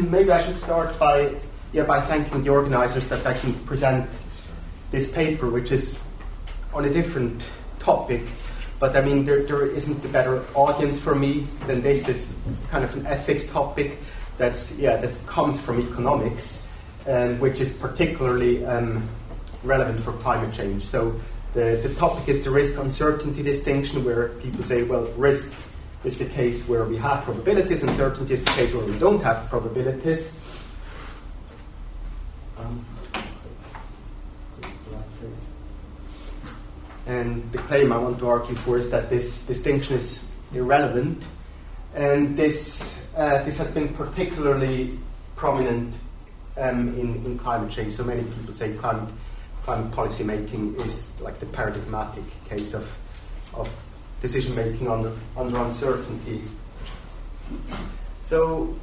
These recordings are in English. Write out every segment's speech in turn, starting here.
maybe I should start by thanking the organizers that I can present this paper, which is on a different topic. But I mean, there isn't a better audience for me than this. It's kind of an ethics topic that comes from economics, which is particularly relevant for climate change. So the topic is the risk-uncertainty distinction, where people say, well, risk is the case where we have probabilities, uncertainty is the case where we don't have probabilities. And the claim I want to argue for is that this distinction is irrelevant, and this has been particularly prominent in climate change. So many people say climate policy making is like the paradigmatic case of decision making under uncertainty. So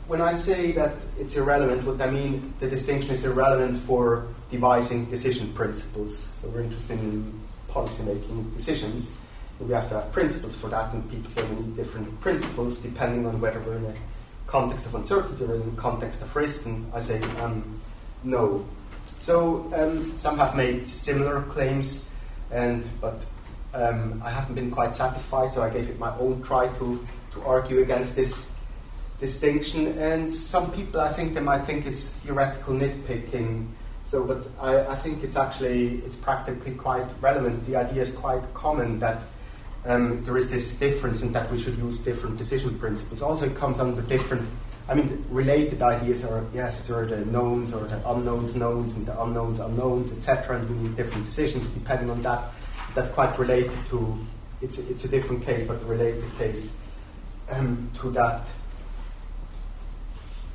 when I say that it's irrelevant, what I mean, the distinction is irrelevant for devising decision principles. So we're interested in policy making decisions, and we have to have principles for that, and people say we need different principles depending on whether we're in a context of uncertainty or in a context of risk, and I say no. So some have made similar claims, but I haven't been quite satisfied, so I gave it my own try to argue against this distinction. And some people, I think they might think it's theoretical nitpicking. So, but I think it's practically quite relevant. The idea is quite common that there is this difference and that we should use different decision principles. Also, it comes under different, related ideas are, yes, there are the knowns or the unknowns knowns and the unknowns unknowns, etc. And we need different decisions depending on that. That's quite related to, it's a different case, but a related case to that.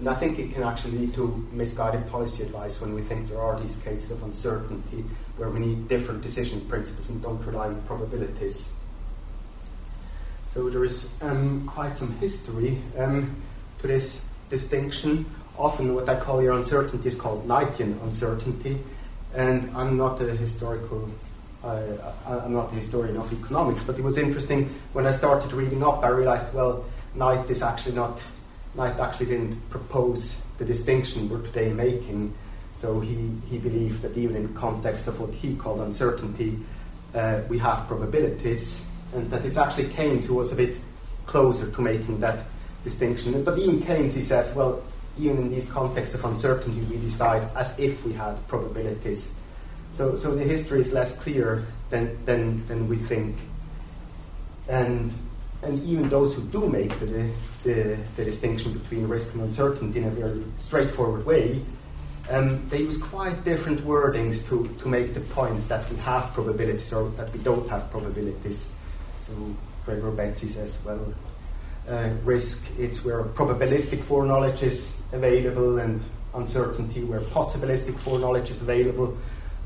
And I think it can actually lead to misguided policy advice when we think there are these cases of uncertainty where we need different decision principles and don't rely on probabilities. So there is quite some history to this distinction. Often what I call here uncertainty is called Knightian uncertainty, and I'm not a historian of economics, but it was interesting when I started reading up, I realized, well, Knight actually didn't propose the distinction we're today making. So he believed that even in the context of what he called uncertainty, we have probabilities, and that it's actually Keynes who was a bit closer to making that distinction. But even Keynes, he says, well, even in these contexts of uncertainty, we decide as if we had probabilities. So the history is less clear than we think. And even those who do make the distinction between risk and uncertainty in a very straightforward way, they use quite different wordings to make the point that we have probabilities or that we don't have probabilities. So Gregor Betsy says, well, risk, it's where probabilistic foreknowledge is available, and uncertainty where possibilistic foreknowledge is available.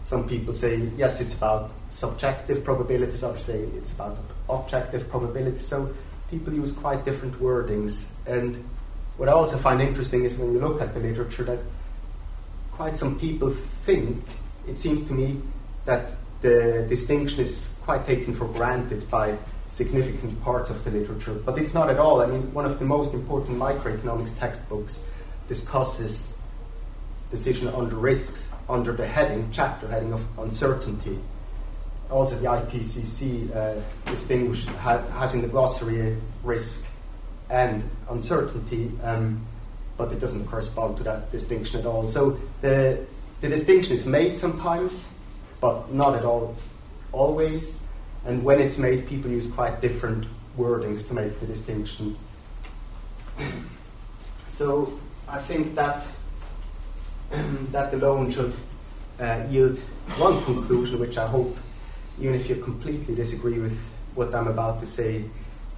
Some people say, yes, it's about subjective probabilities. Others say it's about objective probabilities. So people use quite different wordings. And what I also find interesting is when you look at the literature that quite some people think, it seems to me, that the distinction is quite taken for granted by significant parts of the literature. But it's not at all. One of the most important microeconomics textbooks discusses decision under risks under the chapter heading of uncertainty. Also, the IPCC has in the glossary risk and uncertainty, but it doesn't correspond to that distinction at all. So the distinction is made sometimes, but not at all always. And when it's made, people use quite different wordings to make the distinction. So I think that alone should yield one conclusion, which I hope, even if you completely disagree with what I'm about to say,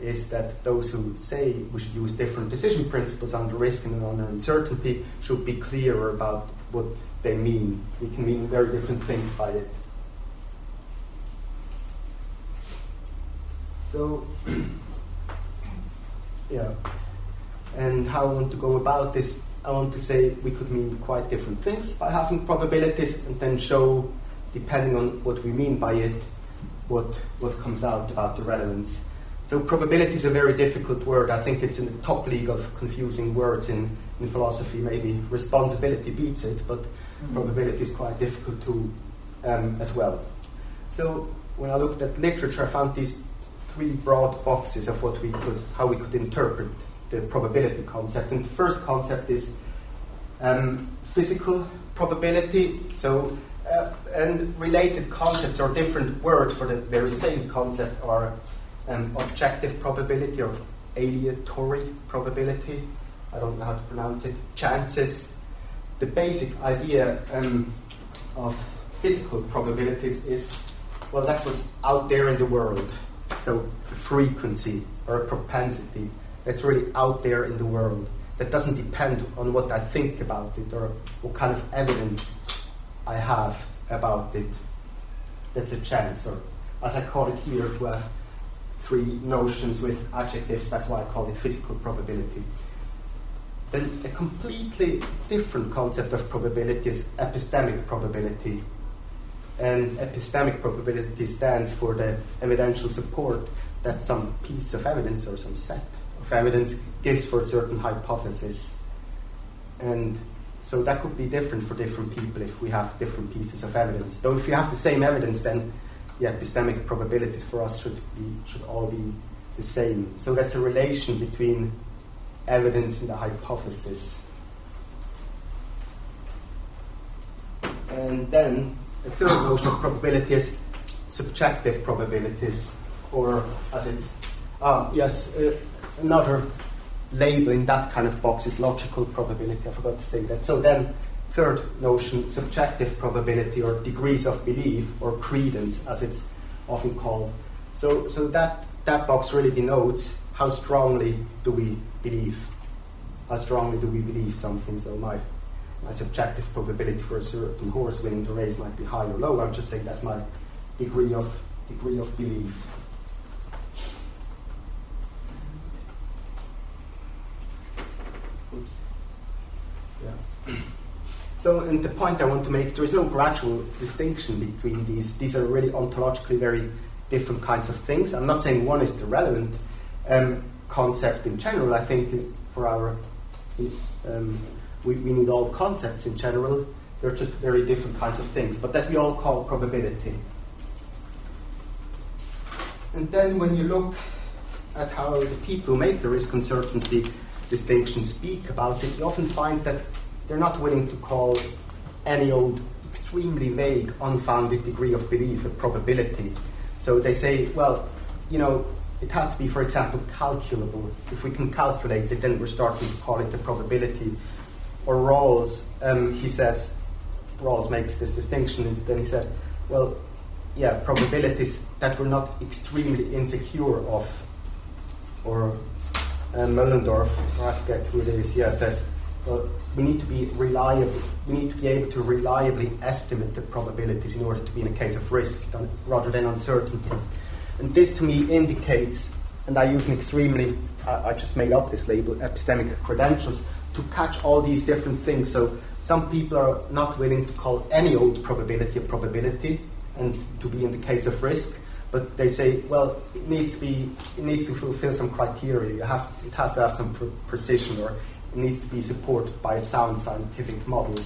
is that those who say we should use different decision principles under risk and under uncertainty should be clearer about what they mean. We can mean very different things by it. So, and how I want to go about this, I want to say we could mean quite different things by having probabilities, and then show, depending on what we mean by it, what comes out about the relevance. So probability is a very difficult word. I think it's in the top league of confusing words in philosophy. Maybe responsibility beats it, but probability is quite difficult to as well. So when I looked at literature, I found these three broad boxes of how we could interpret the probability concept. And the first concept is physical probability. So and related concepts or different words for the very same concept are objective probability or aleatory probability. I don't know how to pronounce it. Chances. The basic idea of physical probabilities is, well, that's what's out there in the world. So a frequency or a propensity that's really out there in the world. That doesn't depend on what I think about it or what kind of evidence I have about it. That's a chance, or as I call it here, to have three notions with adjectives. That's why I call it physical probability. Then a completely different concept of probability is epistemic probability. And epistemic probability stands for the evidential support that some piece of evidence or some set of evidence gives for a certain hypothesis. And so that could be different for different people if we have different pieces of evidence. Though if you have the same evidence, then the epistemic probabilities for us should all be the same. So that's a relation between evidence and the hypothesis. And then the third notion of probability is subjective probabilities, or as it's another label in that kind of box is logical probability. I forgot to say that. So then, third notion, subjective probability, or degrees of belief, or credence, as it's often called. So that box really denotes how strongly do we believe. How strongly do we believe something? So my subjective probability for a certain horse winning the race might be high or low. I'm just saying that's my degree of belief. Oops. Yeah. So, and the point I want to make, there is no gradual distinction between these. These are really ontologically very different kinds of things. I'm not saying one is the relevant concept in general. I think for our we need all concepts in general. They're just very different kinds of things, but that we all call probability. And then when you look at how the people who make the risk uncertainty distinction speak about it, you often find that they're not willing to call any old extremely vague, unfounded degree of belief a probability. So they say, well, it has to be, for example, calculable. If we can calculate it, then we're starting to call it a probability. Or Rawls, Rawls makes this distinction, and then he said, well, yeah, probabilities that we're not extremely insecure of. Or Mullendorf, or I forget who it is, says, well, we need to be reliable. We need to be able to reliably estimate the probabilities in order to be in a case of risk rather than uncertainty. And this to me indicates, and I use an extremely, I just made up this label, epistemic credentials, to catch all these different things. So some people are not willing to call any old probability a probability and to be in the case of risk, but they say, well, it needs to fulfill some criteria. It has to have some precision, or it needs to be supported by a sound scientific model,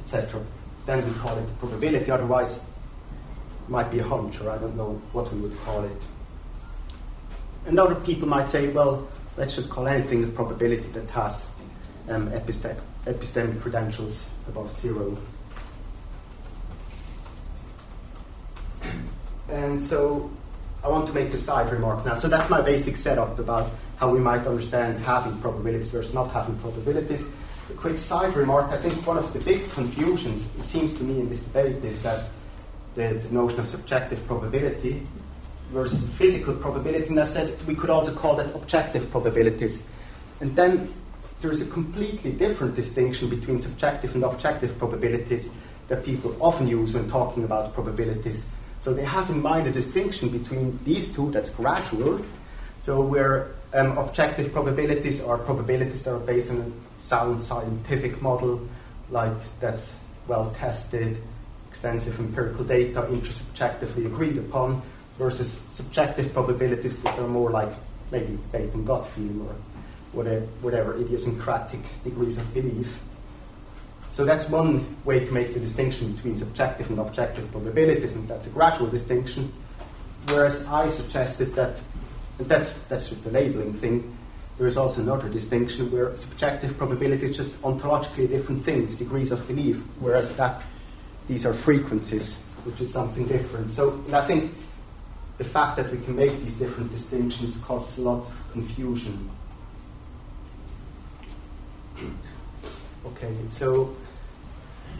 etc. Then we call it a probability. Otherwise, it might be a hunch, or I don't know what we would call it. And other people might say, well, let's just call anything a probability that has epistemic credentials above 0. And so I want to make the side remark now. So that's my basic setup about how we might understand having probabilities versus not having probabilities. A quick side remark, I think one of the big confusions, it seems to me in this debate, is that the notion of subjective probability versus physical probability, and I said we could also call that objective probabilities. And then there is a completely different distinction between subjective and objective probabilities that people often use when talking about probabilities. So they have in mind a distinction between these two, that's gradual. So where objective probabilities are probabilities that are based on a sound scientific model, like that's well tested, extensive empirical data, intersubjectively agreed upon, versus subjective probabilities that are more like maybe based on gut feeling or whatever idiosyncratic degrees of belief. So that's one way to make the distinction between subjective and objective probabilities, and that's a gradual distinction. Whereas I suggested that, and that's just a labeling thing, there is also another distinction where subjective probability is just ontologically a different thing, it's degrees of belief, whereas these are frequencies, which is something different. So, and I think the fact that we can make these different distinctions causes a lot of confusion. Okay, so,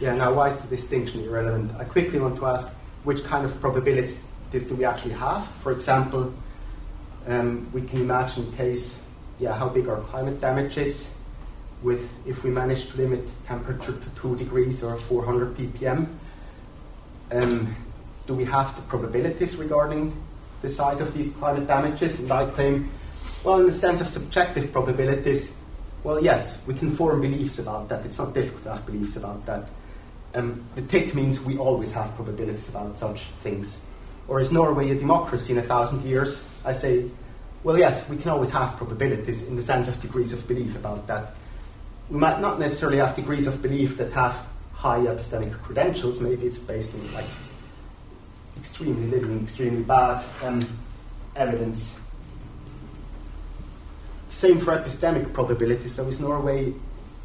now why is the distinction irrelevant? I quickly want to ask which kind of probabilities do we actually have? For example, we can imagine a case, how big our climate damage is if we manage to limit temperature to 2 degrees or 400 ppm. Do we have the probabilities regarding the size of these climate damages? And I claim, well, in the sense of subjective probabilities, well, yes, we can form beliefs about that. It's not difficult to have beliefs about that. The tick means we always have probabilities about such things. Or is Norway a democracy in 1,000 years? I say, well, yes, we can always have probabilities in the sense of degrees of belief about that. We might not necessarily have degrees of belief that have high epistemic credentials. Maybe it's based on like extremely little and extremely bad evidence. Same for epistemic probabilities. So is Norway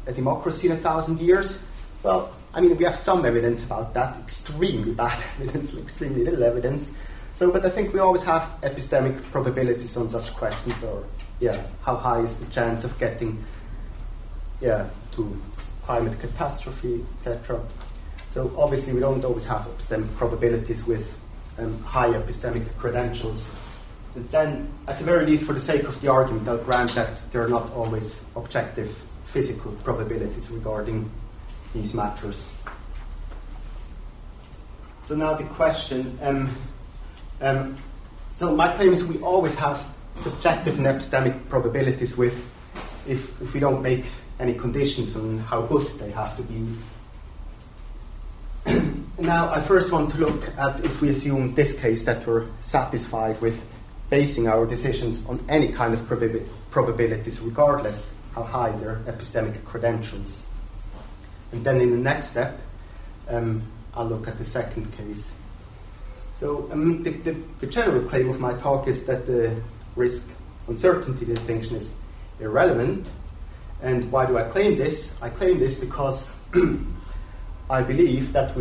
a democracy in 1,000 years? Well, I mean, we have some evidence about that, extremely bad evidence, extremely little evidence. So, but I think we always have epistemic probabilities on such questions, or, how high is the chance of getting, to climate catastrophe, etc. So obviously we don't always have epistemic probabilities with high epistemic credentials. And then, at the very least, for the sake of the argument, I'll grant that there are not always objective physical probabilities regarding these matters. So now the question, so my claim is we always have subjective and epistemic probabilities if we don't make any conditions on how good they have to be. Now I first want to look at if we assume this case that we're satisfied with basing our decisions on any kind of probabilities regardless how high their epistemic credentials. And then in the next step, I'll look at the second case. So the general claim of my talk is that the risk-uncertainty distinction is irrelevant. And why do I claim this? I claim this because I believe that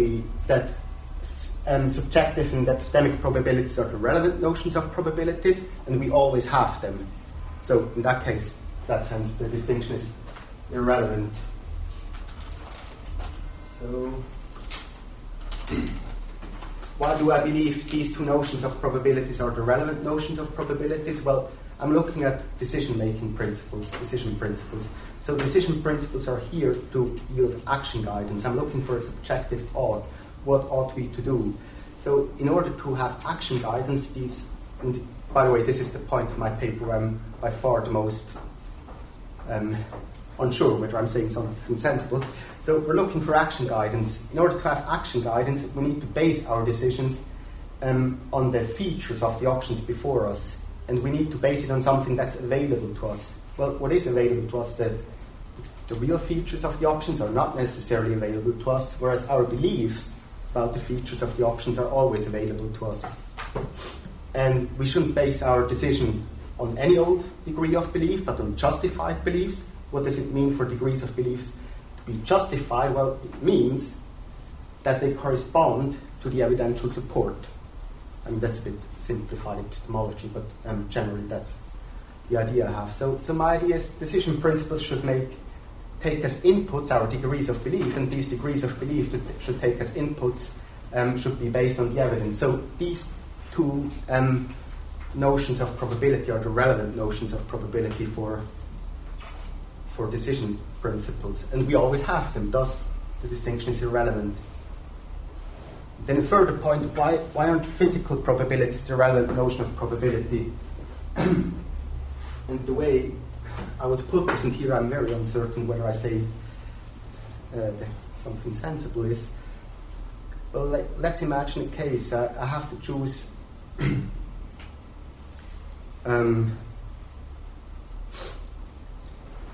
subjective and epistemic probabilities are the relevant notions of probabilities, and we always have them. So in that case, in that sense, the distinction is irrelevant. So, why do I believe these two notions of probabilities are the relevant notions of probabilities? Well, I'm looking at decision-making principles, decision principles. So decision principles are here to yield action guidance. I'm looking for a subjective ought. What ought we to do? So in order to have action guidance, and by the way, this is the point of my paper where I'm by far the most unsure whether I'm saying something sensible. So we're looking for action guidance. In order to have action guidance, we need to base our decisions on the features of the options before us. And we need to base it on something that's available to us. Well, what is available to us? The real features of the options are not necessarily available to us, whereas our beliefs about the features of the options are always available to us. And we shouldn't base our decision on any old degree of belief, but on justified beliefs. What does it mean for degrees of beliefs to be justified? Well, it means that they correspond to the evidential support. I mean, that's a bit simplified epistemology, but generally that's the idea I have. So my idea is decision principles should take as inputs our degrees of belief, and these degrees of belief that should take as inputs should be based on the evidence. So these two notions of probability are the relevant notions of probability for decision principles, and we always have them, thus the distinction is irrelevant. Then a further point, why aren't physical probabilities the relevant notion of probability? And the way I would put this, and here I'm very uncertain whether I say something sensible, is, well, let's imagine a case. I have to choose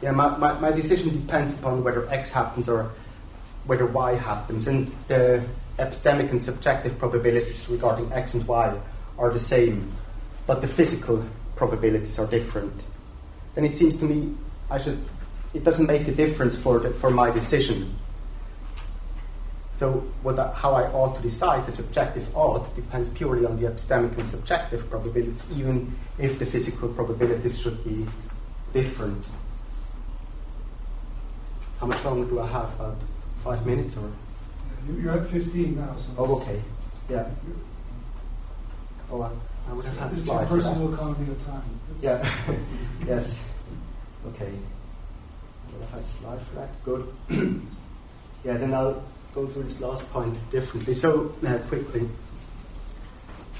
my decision depends upon whether X happens or whether Y happens, and the epistemic and subjective probabilities regarding X and Y are the same, but the physical probabilities are different. Then it seems to me it doesn't make a difference for my decision. So how I ought to decide the subjective ought depends purely on the epistemic and subjective probabilities, even if the physical probabilities should be different. How much longer do I have? About 5 minutes, or? You're at 15 now. So oh, okay. Yeah. Oh, I would have had a slide. It's your personal economy of time. Yeah. Yes. Okay. I would have had a slide for that. Good. Yeah. Then I'll go through this last point differently. So quickly.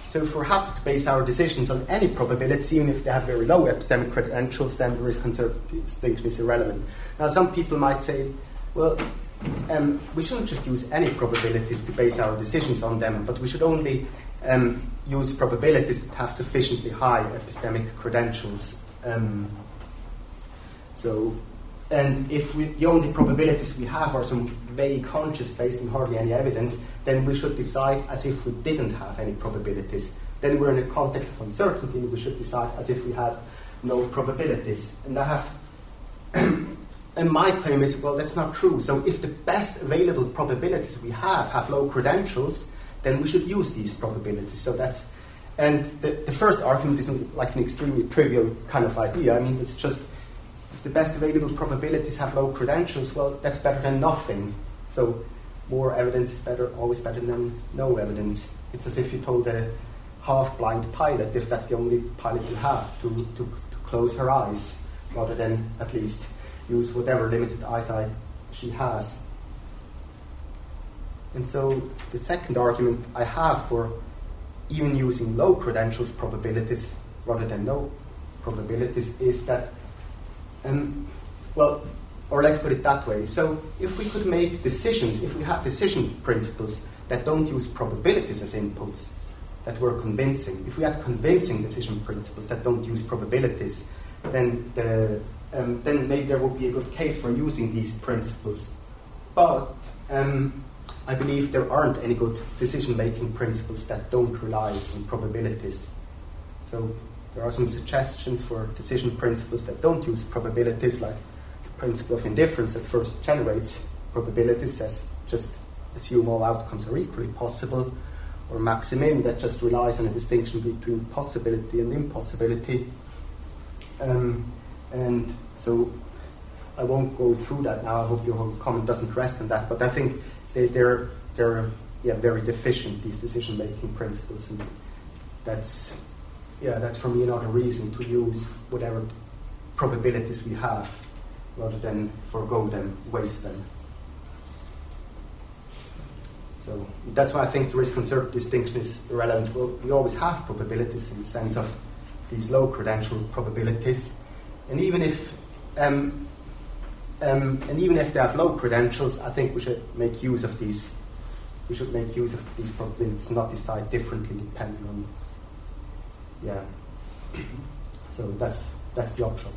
So if we're happy to base our decisions on any probabilities, even if they have very low epistemic credentials, then the risk-uncertainty distinction is irrelevant. Now, some people might say, well, we shouldn't just use any probabilities to base our decisions on them, but we should only use probabilities that have sufficiently high epistemic credentials. And if the only probabilities we have are some vague hunches based on hardly any evidence, then we should decide as if we didn't have any probabilities. Then we're in a context of uncertainty, and we should decide as if we had no probabilities. And and my claim is, well, that's not true. So if the best available probabilities we have low credentials, then we should use these probabilities. So and the first argument isn't like an extremely trivial kind of idea. I mean, it's just, if the best available probabilities have low credentials, well, that's better than nothing. So more evidence is always better than no evidence. It's as if you told a half-blind pilot, if that's the only pilot you have, to close her eyes, rather than at least use whatever limited eyesight she has. And so the second argument I have for even using low credentials probabilities rather than no probabilities is that, or let's put it that way. So if we could make decisions, if we have decision principles that don't use probabilities as inputs, that were convincing, if we had convincing decision principles that don't use probabilities, then maybe there would be a good case for using these principles. But I believe there aren't any good decision-making principles that don't rely on probabilities. So there are some suggestions for decision principles that don't use probabilities, like the principle of indifference that first generates probabilities, as just assume all outcomes are equally possible, or maximin that just relies on a distinction between possibility and impossibility. And so I won't go through that now. I hope your whole comment doesn't rest on that. But I think they're very deficient, these decision-making principles, and that's for me another reason to use whatever probabilities we have, rather than forgo them, waste them. So that's why I think the risk-uncertainty distinction is irrelevant. Well, we always have probabilities in the sense of these low credential probabilities, and even if they have low credentials, I think we should make use of these. We should make use of these probabilities, not decide differently depending on. Yeah. So that's the upshot.